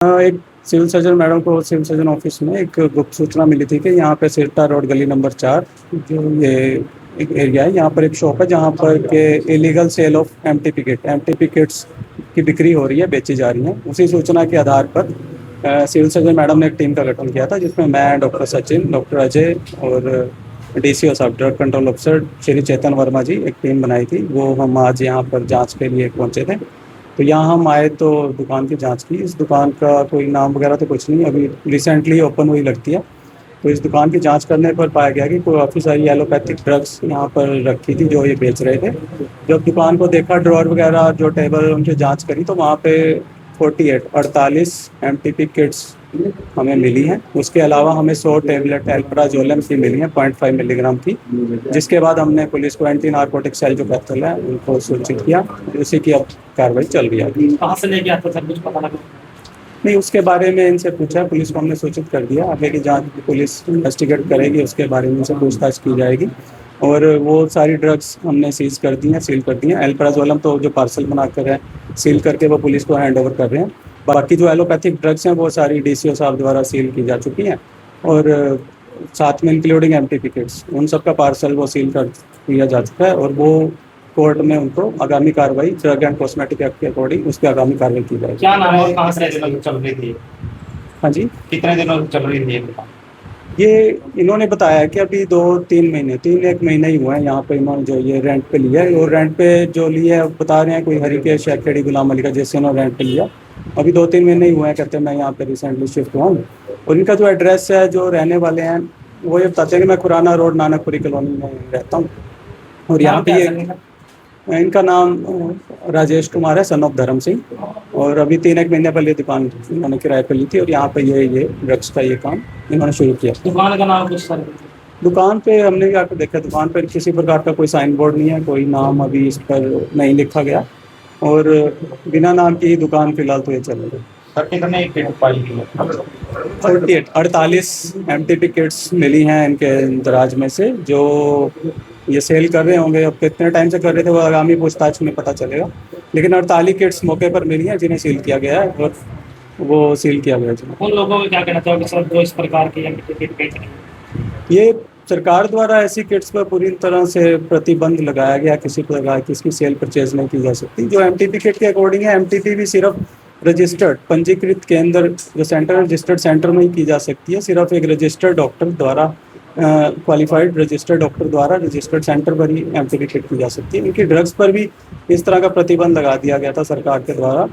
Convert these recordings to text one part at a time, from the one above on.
एक civil surgeon madam को civil surgeon office में एक गुप्त सूचना मिली थी कि यहाँ पे सिरटा रोड गली नंबर 4 जो ये एक एरिया है, यहाँ पर एक शॉप है जहाँ पर के illegal sale of MTP kits की बिक्री हो रही है, बेची जा रही है। उसी सूचना के आधार पर सिविल सर्जन मैडम ने एक टीम का गठन किया था, जिसमें मैं, डॉक्टर सचिन, डॉक्टर अजय और डीसीओ साहब, ड्रग कंट्रोल ऑफिसर श्री चेतन वर्मा जी, एक टीम बनाई थी। वो हम आज यहाँ पर जांच के लिए पहुँचे थे। तो यहाँ हम आए तो दुकान की जांच की। इस दुकान का कोई नाम वगैरह तो कुछ नहीं, अभी रिसेंटली ओपन हुई लगती है। तो इस दुकान की जांच करने पर पाया गया कि कोई ऑफिसर एलोपैथिक ड्रग्स यहाँ पर रखी थी जो ये बेच रहे थे। जब दुकान को देखा, ड्रॉर वगैरह जो टेबल उनकी जांच करी, तो वहाँ पे 48 एमटीपी किट्स हमें मिली हैं। उसके अलावा हमें 100 टेबलेट एल्प्राजोलम की मिली हैं 0.5 मिलीग्राम की, जिसके बाद हमने पुलिस को एंटी नारकोटिक सेल जो कैप्सूल है उनको सूचित किया। उसी की अब कार्रवाई चल रही है। कहाँ से लेके आता सर, कुछ पता लगा? नहीं, उसके बारे में इनसे पूछा, पुलिस को हमने सूचित कर दिया। आगे की जांच पुलिस इन्वेस्टिगेट करेगी, उसके बारे में इनसे पूछताछ की जाएगी। और वो सारी ड्रग्स हमने सील कर दी हैं। एल्प्राजोलम तो जो पार्सल बनाकर है, सील करके वो पुलिस को हैंड ओवर कर रहे हैं। बाकी जो एलोपैथिक ड्रग्स हैं वो सारी डीसीओ साहब द्वारा सील की जा चुकी हैं। और साथ में इंक्लूडिंग एमटीपी किट्स, उन सब का पार्सल वो सील कर दिया जा चुका है। और वो कोर्ट में उनको आगामी कार्रवाई ड्रग एंड कॉस्मेटिक एक्ट के अकॉर्डिंग उस पर आगामी कार्रवाई की जाएगी। क्या नाम है और कहाँ से दिनों चल रही थी? हाँ जी, कितने दिनों चल रही थी ये दुकान? ये इन्होंने बताया कि अभी 2-3 महीने, 1 महीना ही हुआ है यहाँ पे इन्होंने जो ये रेंट पे लिया है। और रेंट पे जो लिया है बता रहे हैं कोई हरिकेश या खेड़ी गुलाम अली का, जैसे उन्होंने रेंट पे लिया। अभी 2-3 महीने ही हुए हैं, कहते हैं मैं यहाँ पे रिसेंटली शिफ्ट हुआ हूँ। और इनका जो एड्रेस है, जो रहने वाले हैं, वो ये बताते हैं कि मैं खुराना रोड नानकपुरी कॉलोनी में रहता हूँ। और यहाँ पे इनका नाम राजेश कुमार है, सन ऑफ धर्म सिंह। और अभी 3-1 महीने पहले दुकान इन्होंने किराए पर ली थी और यहाँ पे ये ड्रग्स का ये काम इन्होंने शुरू किया। दुकान का नाम कुछ सर? दुकान पे हमने भी आकर देखा, दुकान पर किसी प्रकार का कोई साइन बोर्ड नहीं है, कोई नाम अभी इस पर नहीं लिखा गया। और बिना नाम की ही दुकान फिलहाल तो ये चल रही है। सर कितने किट पाई गई? 48 एमटीपी किट्स मिली हैं इनके दराज में से, जो ये सेल कर रहे होंगे। अब कितने टाइम से कर रहे थे वो आगामी पूछताछ में पता चलेगा। लेकिन 48 किट्स मौके पर मिली हैं जिन्हें सील किया गया है, और वो सील किया गया है। उन लोगों को क्या कहना चाहोगे सर जो इस प्रकार की किट बेच रहे हैं? ये सरकार द्वारा ऐसी किट्स पर पूरी तरह से प्रतिबंध लगाया गया। किसी प्रकार की इसकी सेल परचेज नहीं की जा सकती। जो एमटीपी किट के अकॉर्डिंग है, एमटीपी भी सिर्फ रजिस्टर्ड पंजीकृत केंद्र, जो सेंटर रजिस्टर्ड सेंटर में ही की जा सकती है। सिर्फ एक रजिस्टर्ड डॉक्टर द्वारा, क्वालिफाइड रजिस्टर्ड डॉक्टर द्वारा रजिस्टर्ड सेंटर पर ही एमटीपी किट की जा सकती है। इनकी ड्रग्स पर भी इस तरह का प्रतिबंध लगा दिया गया था सरकार के द्वारा।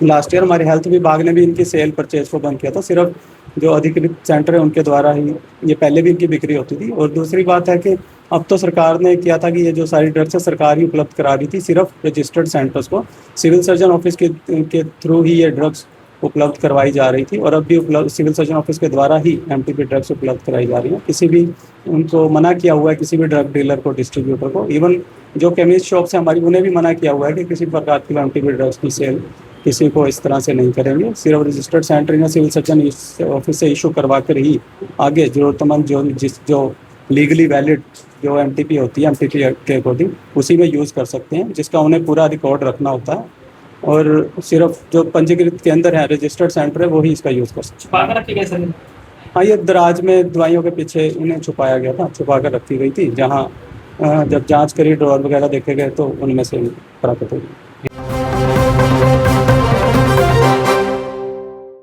लास्ट ईयर हमारे हेल्थ विभाग ने भी इनकी सेल परचेज को बंद किया था। सिर्फ जो अधिकृत सेंटर है उनके द्वारा ही, ये पहले भी इनकी बिक्री होती थी। और दूसरी बात है कि अब तो सरकार ने किया था कि ये जो सारी ड्रग्स है सरकार ही उपलब्ध करा रही थी, सिर्फ रजिस्टर्ड सेंटर्स को। सिविल सर्जन ऑफिस के थ्रू ही ये ड्रग्स उपलब्ध करवाई जा रही थी। और अब भी उपलब्ध सिविल सर्जन ऑफिस के द्वारा ही एमटीपी ड्रग्स उपलब्ध कराई जा रही है। किसी भी उनको मना किया हुआ है, किसी भी ड्रग डीलर को, डिस्ट्रीब्यूटर को, इवन जो केमिस्ट शॉप्स हैं हमारी, उन्हें भी मना किया हुआ है कि किसी प्रकार की एमटीपी ड्रग्स की सेल किसी को इस तरह से नहीं करेंगे। सिर्फ रजिस्टर्ड सेंटर या सिविल सर्जन ऑफिस से इशू करवा कर ही आगे जरूरतमंद जो लीगली वैलिड जो एमटीपी होती है एमटीपी के अकॉर्डिंग उसी में यूज़ कर सकते हैं, जिसका उन्हें पूरा रिकॉर्ड रखना होता है। और सिर्फ जो पंजीकृत केंद्र है, रजिस्टर्ड सेंटर है, वो ही इसका यूज़ कर सकते हैं। छुपा कर रखी गई सर? हाँ, ये दराज में दवाइयों के पीछे इन्हें छुपाया गया था, छुपा कर रखी गई थी। जहाँ जब जांच करी, ड्रॉर वगैरह देखे गए तो उनमें से प्राप्त हो गई।